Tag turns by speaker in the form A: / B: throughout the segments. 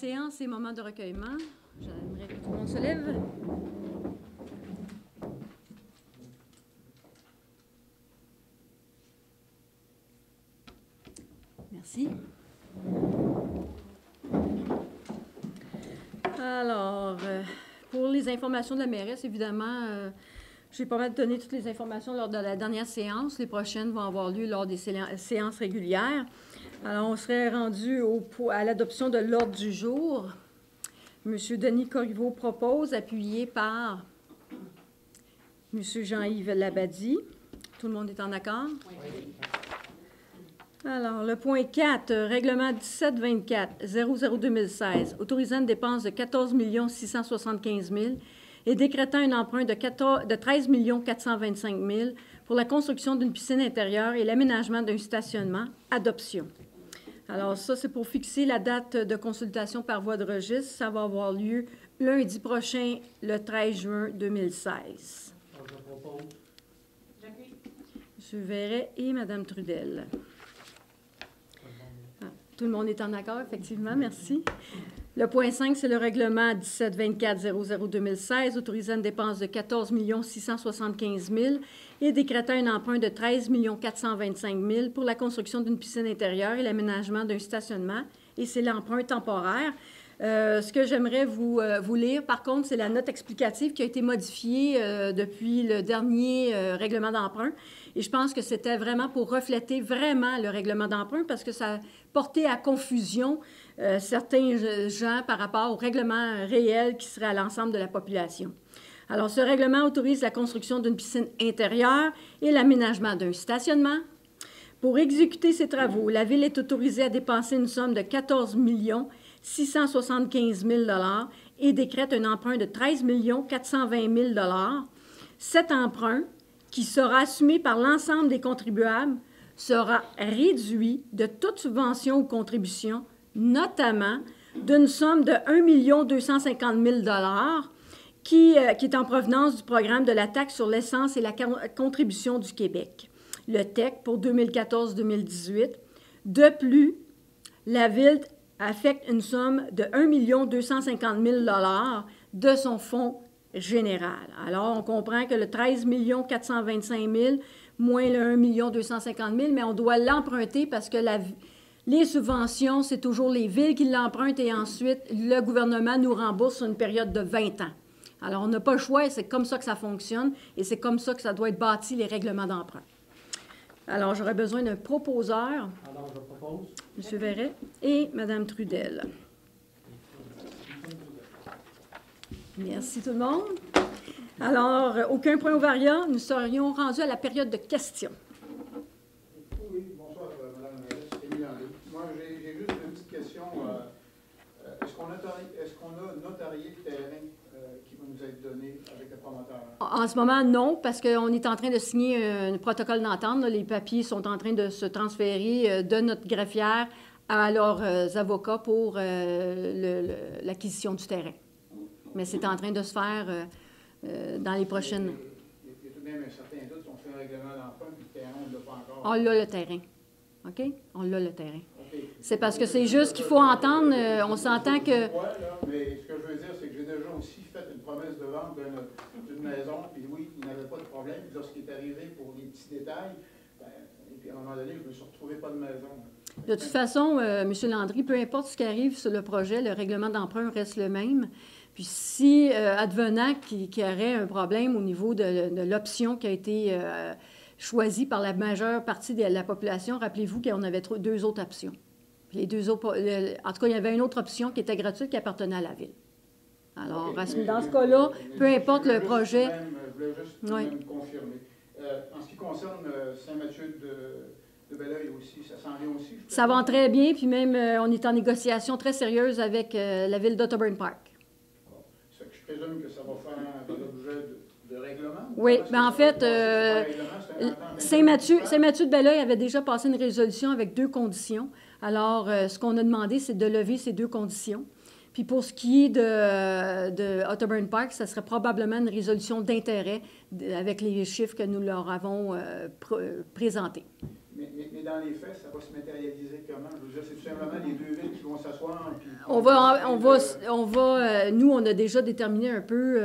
A: séance et moment de recueillement. J'aimerais que tout le monde se lève. Merci. Alors, pour les informations de la mairesse, évidemment, j'ai pas mal donné toutes les informations lors de la dernière séance. Les prochaines vont avoir lieu lors des séances régulières. Alors, on serait rendu à l'adoption de l'ordre du jour. M. Denis Corriveau propose, appuyé par M. Jean-Yves Labadie. Tout le monde est en accord? Oui. Alors, le point 4, règlement 1724-00-2016, autorisant une dépense de 14 675 000 et décrétant un emprunt de 13 425 000 pour la construction d'une piscine intérieure et l'aménagement d'un stationnement, adoption. Alors, ça, c'est pour fixer la date de consultation par voie de registre. Ça va avoir lieu lundi prochain, le 13 juin 2016.
B: Je propose.
A: M. Verret et Mme Trudel. Tout le monde est en accord, effectivement. Merci. Le point 5, c'est le règlement 1724-00-2016, autorisant une dépense de 14 675 000 et décrétant un emprunt de 13 425 000 pour la construction d'une piscine intérieure et l'aménagement d'un stationnement. Et c'est l'emprunt temporaire. Ce que j'aimerais vous lire, par contre, c'est la note explicative qui a été modifiée depuis le dernier règlement d'emprunt. Et je pense que c'était vraiment pour refléter vraiment le règlement d'emprunt parce que ça portait à confusion certains gens par rapport au règlement réel qui serait à l'ensemble de la population. Alors, ce règlement autorise la construction d'une piscine intérieure et l'aménagement d'un stationnement. Pour exécuter ces travaux, la Ville est autorisée à dépenser une somme de 14 675 000 et décrète un emprunt de 13 420 000 Cet emprunt, qui sera assumé par l'ensemble des contribuables, sera réduit de toute subvention ou contribution, notamment d'une somme de 1 250 000 qui est en provenance du programme de la taxe sur l'essence et la contribution du Québec, le TEC pour 2014-2018. De plus, la Ville affecte une somme de 1 250 000 de son fonds général. Alors, on comprend que le 13 425 000 moins le 1 250 000, mais on doit l'emprunter parce que les subventions, c'est toujours les villes qui l'empruntent et ensuite, le gouvernement nous rembourse sur une période de 20 ans. Alors, on n'a pas le choix et c'est comme ça que ça fonctionne et c'est comme ça que ça doit être bâti, les règlements d'emprunt. Alors, j'aurais besoin d'un proposeur.
B: Alors, je propose.
A: M. Verret et Mme Trudel. Merci tout le monde. Alors, aucun point au variant, nous serions rendus à la période de questions.
C: Oui, bonsoir, Mme Émilie Landry. Moi, j'ai juste une petite question. Est-ce qu'on a notarié le terrain qui va nous être donné avec le promoteur?
A: En ce moment, non, parce qu'on est en train de signer un protocole d'entente. Les papiers sont en train de se transférer de notre greffière à leurs avocats pour l'acquisition du terrain. Mais c'est en train de se faire dans les prochaines...
C: Il y a tout de même un certain doute. On fait un règlement d'emprunt, puis le terrain, on ne l'a pas encore.
A: On l'a le terrain. OK? On l'a le terrain.
C: Okay.
A: C'est parce que c'est juste qu'il faut entendre, on s'entend que...
C: Mais ce que je veux dire, c'est que j'ai déjà aussi fait une promesse de vente d'une maison, puis oui, il n'avait pas de problème. Puis lorsqu'il est arrivé pour les petits détails, et puis à un moment donné, je me suis retrouvé pas de maison.
A: De toute façon, M. Landry, peu importe ce qui arrive sur le projet, le règlement d'emprunt reste le même. Puis si, advenant qu'il y aurait un problème au niveau de l'option qui a été choisie par la majeure partie de la population, rappelez-vous qu'on avait deux autres options. Puis les deux autres, en tout cas, il y avait une autre option qui était gratuite qui appartenait à la Ville. Alors, okay, dans ce cas-là, peu importe le projet...
C: Je voulais juste même confirmer. En ce qui concerne Saint-Mathieu de Belleuil aussi, ça s'en vient aussi?
A: Ça va très bien, puis même on est en négociation très sérieuse avec la Ville d'Otterburn Park.
C: Je présume que ça va faire l'objet de règlement?
A: Oui, bien en fait, Saint-Mathieu de Belleuil avait déjà passé une résolution avec 2 conditions. Alors, ce qu'on a demandé, c'est de lever ces 2 conditions. Puis pour ce qui est de Otterburn Park, ça serait probablement une résolution d'intérêt avec les chiffres que nous leur avons présentés.
C: Mais dans les faits, ça va se matérialiser comment? Je veux dire, c'est tout simplement les deux villes qui vont s'asseoir.
A: Nous, on a déjà déterminé un peu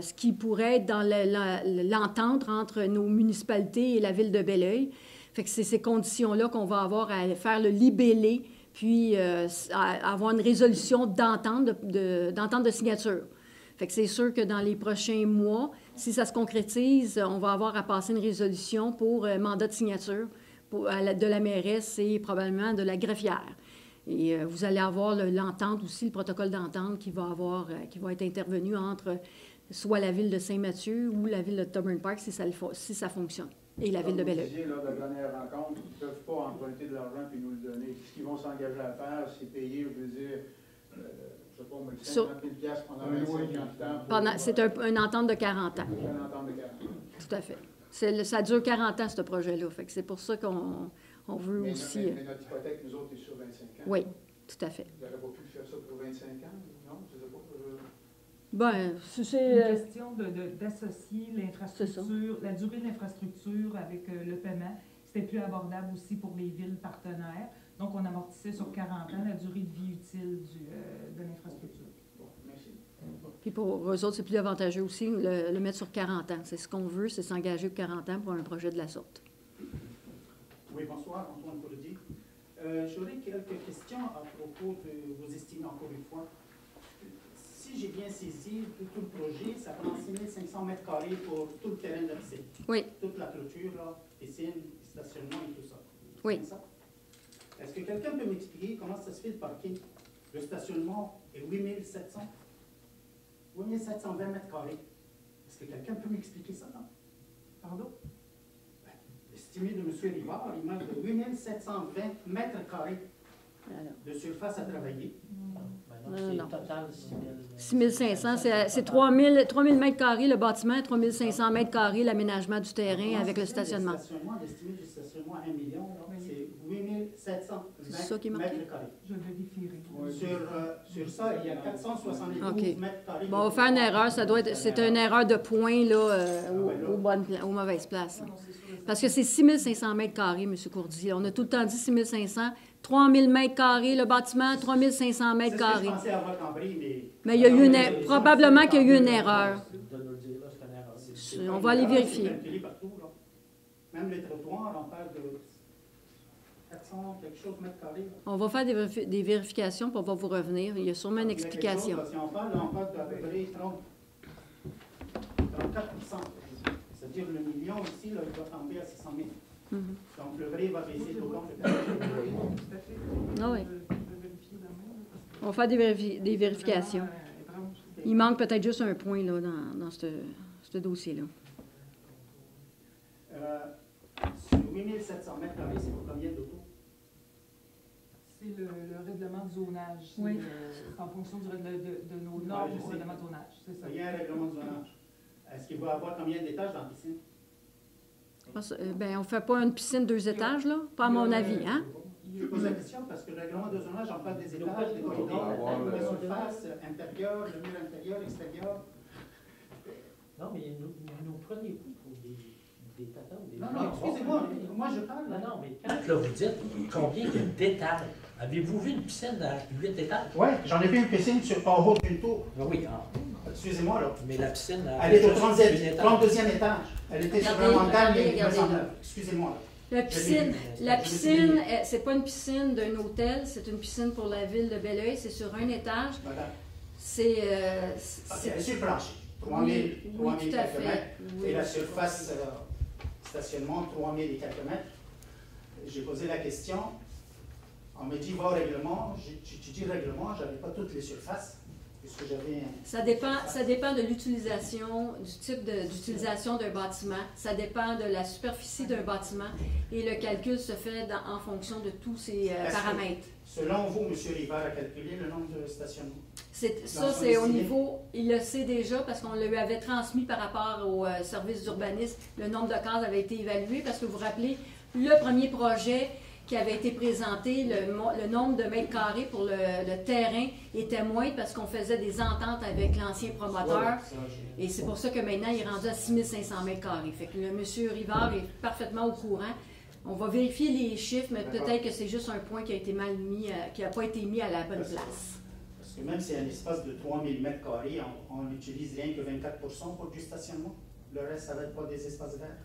A: ce qui pourrait être dans l'entente entre nos municipalités et la ville de Belleuil. Fait que c'est ces conditions-là qu'on va avoir à faire le libellé, puis avoir une résolution d'entente de signature. Fait que c'est sûr que dans les prochains mois, si ça se concrétise, on va avoir à passer une résolution pour mandat de signature de la mairesse et probablement de la greffière. Et vous allez avoir l'entente aussi, le protocole d'entente qui va être intervenu entre soit la ville de Saint-Mathieu ou la ville de Thorburn Park si ça fonctionne, et la ville de Belleuil.
C: Vous disiez lors de la dernière rencontre, ils ne peuvent pas emprunter de l'argent puis nous le donner. Ce qu'ils vont s'engager à faire, c'est payer, je veux dire, je ne sais pas, 50 000 pendant 25 ans.
A: C'est une entente de 40 ans.
C: Une entente de 40 ans.
A: Tout à fait. Ça dure 40 ans, ce projet-là. Fait que c'est pour ça qu'on veut aussi...
C: Mais notre hypothèque, nous autres, est sur 25 ans.
A: Oui, tout à fait.
C: Vous n'aurez pas pu faire ça pour 25 ans? Non, je ne sais pas.
A: Ben, c'est
B: une question d'associer l'infrastructure, la durée de l'infrastructure avec le paiement. C'était plus abordable aussi pour les villes partenaires. Donc, on amortissait sur 40 ans la durée de vie utile de l'infrastructure.
C: Bon, merci.
A: Puis pour eux autres, c'est plus avantageux aussi le mettre sur 40 ans. C'est ce qu'on veut, c'est s'engager pour 40 ans pour un projet de la sorte.
D: Oui, bonsoir, Antoine Courdi. J'aurais quelques questions à propos de vos estimes, encore une fois. Si j'ai bien saisi, tout le projet, ça prend 6500 mètres carrés pour tout le terrain d'accès.
A: Oui.
D: Toute la clôture, là, piscine, stationnement et tout ça.
A: Oui.
D: C'est ça? Est-ce que quelqu'un peut m'expliquer comment ça se fait le parking? Le stationnement est 8700? 8720 mètres carrés. Est-ce que quelqu'un peut m'expliquer ça, non? Pardon? Ben, l'estimé de M. Rivard, il manque de 8720 mètres carrés de surface à travailler.
A: Non. 6 500, c'est 3 000 mètres carrés le bâtiment, 3 500 mètres carrés l'aménagement du terrain avec le stationnement.
D: L'estimé du stationnement à 1 million, c'est 8 720 mètres carrés.
B: Je vérifierai.
D: Sur ça, il y a 472 mètres carrés.
A: Bon, on va faire une erreur, c'est une erreur de point là, aux mauvaises places. Parce que c'est 6 500 mètres carrés, M. Courdi. On a tout le temps dit 6 500. 3 000 mètres carrés le bâtiment, 3 500 mètres carrés.
D: Je pensais avoir compris,
A: mais il y a eu probablement qu'il y a eu une erreur. On va aller vérifier.
D: Même les trottoirs, on parle de 400 quelque chose mètres carrés.
A: On va faire des vérifications, puis on va vous revenir. Il y a sûrement une explication.
D: Si on parle d'à peu près 34%. C'est-à-dire le million ici, là, il va tomber à 600 000. Donc le vrai va baisser d'autant que
A: ah oui. On va faire des vérifications. Il manque peut-être juste un point là, dans ce dossier-là.
D: Sur 8 700 mètres carrés, c'est pour combien d'auto?
B: C'est le règlement de zonage.
A: Oui.
B: C'est en fonction de nos normes au règlement de zonage. C'est ça.
D: Il y a un règlement de zonage. Est-ce qu'il va y avoir combien d'étages dans la piscine?
A: Ben, on ne fait pas une piscine 2 étages, là? Pas à mon avis, hein?
D: Je pose la question parce que le règlement de zonage, on parle des étages, des corridors, la surface intérieure, le mur intérieur, extérieur.
E: Non, mais nous prenez-vous pour des tatas ou des...
D: Non, excusez-moi, moi je parle.
E: Non, mais quand là, vous dites combien il y a d'étages, avez-vous vu une piscine à 8 étages?
D: Oui, j'en ai vu une piscine en haut d'une tour.
E: Oui,
D: excusez-moi, là.
E: Mais la piscine...
D: Elle est au 32e étage. Elle était sur un montagne et une maison neuve. Excusez-moi.
A: La piscine, c'est pas une piscine d'un hôtel, c'est une piscine pour la ville de Belleuil, c'est sur un étage.
D: Voilà.
A: C'est...
D: Elle est sur plancher. 3 000 quelques mètres. Et la surface stationnement, 3 000 et quelques mètres. J'ai posé la question. On me dit, va au règlement. J'ai dit règlement, je n'avais pas toutes les surfaces. Puisque j'avais
A: ça dépend de l'utilisation, du type d'utilisation d'un bâtiment. Ça dépend de la superficie d'un bâtiment. Et le calcul se fait en fonction de tous ces paramètres.
D: Selon vous, M. Rivard a calculé le nombre de stationnements?
A: Ça, c'est au niveau, il le sait déjà parce qu'on lui avait transmis par rapport au service d'urbanisme. Le nombre de cases avait été évalué parce que vous vous rappelez, le premier projet qui avait été présenté, le nombre de mètres carrés pour le terrain était moins parce qu'on faisait des ententes avec l'ancien promoteur. Et c'est pour ça que maintenant, il est rendu à 6 500 mètres carrés. Fait que le M. Rivard est parfaitement au courant. On va vérifier les chiffres, mais
D: D'accord.
A: peut-être que c'est juste un point qui a été mal mis, qui n'a pas été mis à la bonne place.
D: Parce que même si un espace de 3000 m², on n'utilise rien que 24% pour du stationnement. Le reste, ça va être pas des espaces verts.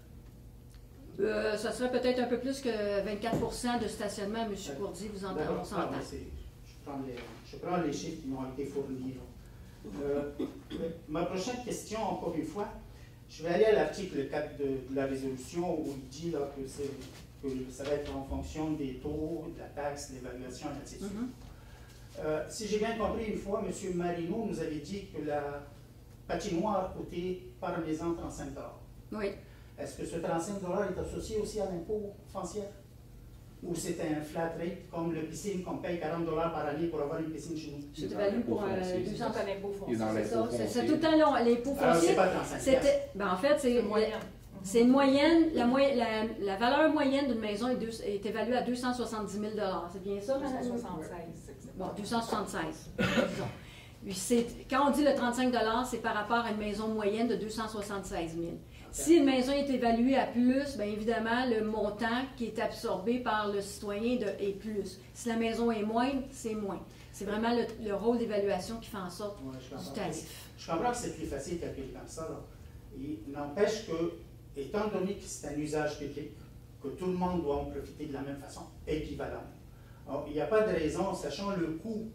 A: Ça serait peut-être un peu plus que 24% de stationnement, M. Courdy, vous entendez, on s'entend.
D: Je prends les chiffres qui m'ont été fournis. Ma prochaine question, encore une fois, je vais aller à l'article 4 de la résolution où il dit là, que ça va être en fonction des taux, de la taxe, de l'évaluation, et ainsi de suite. Si j'ai bien compris, une fois, M. Marino nous avait dit que la patinoire coûtait par maison 35 $.
A: Oui.
D: Est-ce que ce 35 $ est associé aussi à l'impôt foncière? Ou c'est un flat rate comme le piscine qu'on paye 40 $ par année pour avoir une piscine chez nous?
A: C'est évalué pour 200
B: l'impôt foncier.
A: C'est tout le temps l'impôt
D: Alors,
A: foncier.
D: c'est pas 35 $.
A: Ben, en fait, c'est
B: moyenne.
A: C'est une moyenne. La valeur moyenne d'une maison est évaluée à 270 000 $. C'est bien ça, madame?
B: 276.
A: Bon, 276. disons. Quand on dit le 35 $, c'est par rapport à une maison moyenne de 276 000 $. Si une maison est évaluée à plus, bien évidemment, le montant qui est absorbé par le citoyen est plus. Si la maison est moindre, c'est moins. C'est vraiment le rôle d'évaluation qui fait en sorte du tarif.
D: Je comprends que c'est plus facile de calculer comme ça. Là. Il n'empêche que, étant donné que c'est un usage public, que tout le monde doit en profiter de la même façon, équivalent. Alors, il n'y a pas de raison, sachant le coût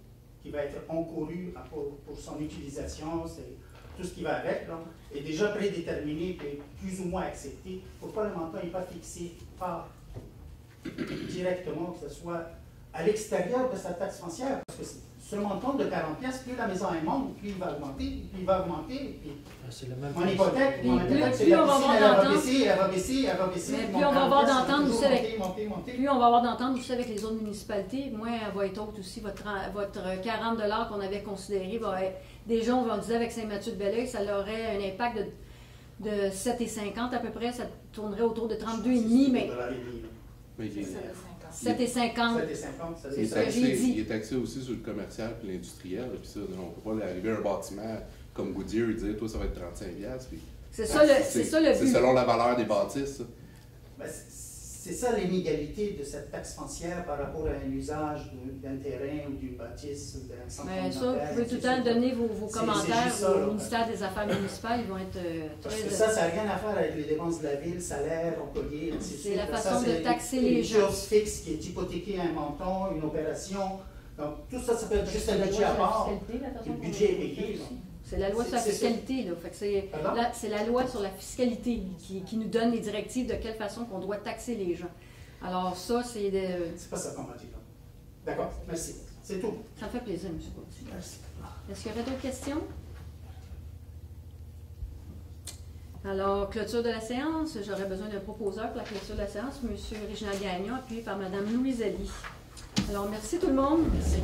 D: qui va être encouru pour son utilisation, c'est tout ce qui va avec, là, est déjà prédéterminé et plus ou moins accepté. Pourquoi le montant n'est pas fixé directement, que ce soit à l'extérieur de sa taxe foncière? Parce que ce montant de 40 $, plus la maison est monte, plus il va augmenter, puis il va augmenter. Puis
E: C'est le même
D: mon hypothèque, c'est
A: plus
D: la
A: on va
D: piscine,
A: avoir
D: elle va baisser, elle va baisser, elle va baisser.
A: Mais
D: Mon
A: plus on va
D: 40
A: avoir
D: $,
A: d'entente
D: toujours
A: aussi avec-
D: monter.
A: Plus on va avoir d'entente aussi avec les autres municipalités, moins elle va être haute aussi. Votre 40 $ qu'on avait considéré va être. Déjà, on disait avec Saint-Mathieu-de-Belleuil, ça aurait un impact de 7,50 à peu près. Ça tournerait autour de 32,5, mais
F: Mais il est,
A: 7,50.
D: 7,50, ça
A: C'est
F: il est
A: ce que
F: taxé,
A: j'ai dit.
F: il est taxé aussi sur le commercial et l'industriel. Puis ça, on ne peut pas arriver à un bâtiment comme Goodyear et dire, toi, ça va être 35 $. Puis,
A: C'est ça le
F: c'est
A: but.
F: selon la valeur des bâtisses. Ça.
D: Ben, c'est ça l'inégalité de cette taxe foncière par rapport à un usage d'un terrain ou d'une bâtisse ou d'un centre
A: Mais ça,
D: communautaire.
A: vous pouvez tout le temps donner vos commentaires au ministère des Affaires municipales. Ils vont être
D: Parce
A: très.
D: que ça n'a rien à faire avec les dépenses de la ville, salaire, employés, ainsi de
A: C'est
D: suite.
A: la
D: Ça,
A: façon de
D: c'est
A: taxer les gens.
D: Une chose fixe qui est hypothéquée à un montant, une opération. Donc, tout ça, ça peut être juste un budget à part. Le budget est payé. là.
A: C'est la loi sur la
D: C'est ça.
A: fiscalité. Là. Fait que
D: Pardon?
A: c'est la loi sur la fiscalité qui nous donne les directives de quelle façon qu'on doit taxer les gens. Alors ça, c'est de...
D: C'est pas ça qu'on m'a dit. là. D'accord, merci. C'est tout.
A: Ça me fait plaisir, M. Gauthier.
D: Merci.
A: Est-ce qu'il y aurait d'autres questions? Alors, clôture de la séance. J'aurais besoin d'un proposeur pour la clôture de la séance, M. Réginald Gagnon, appuyé par Mme Louise Ali. Alors, merci tout le monde.
D: Merci.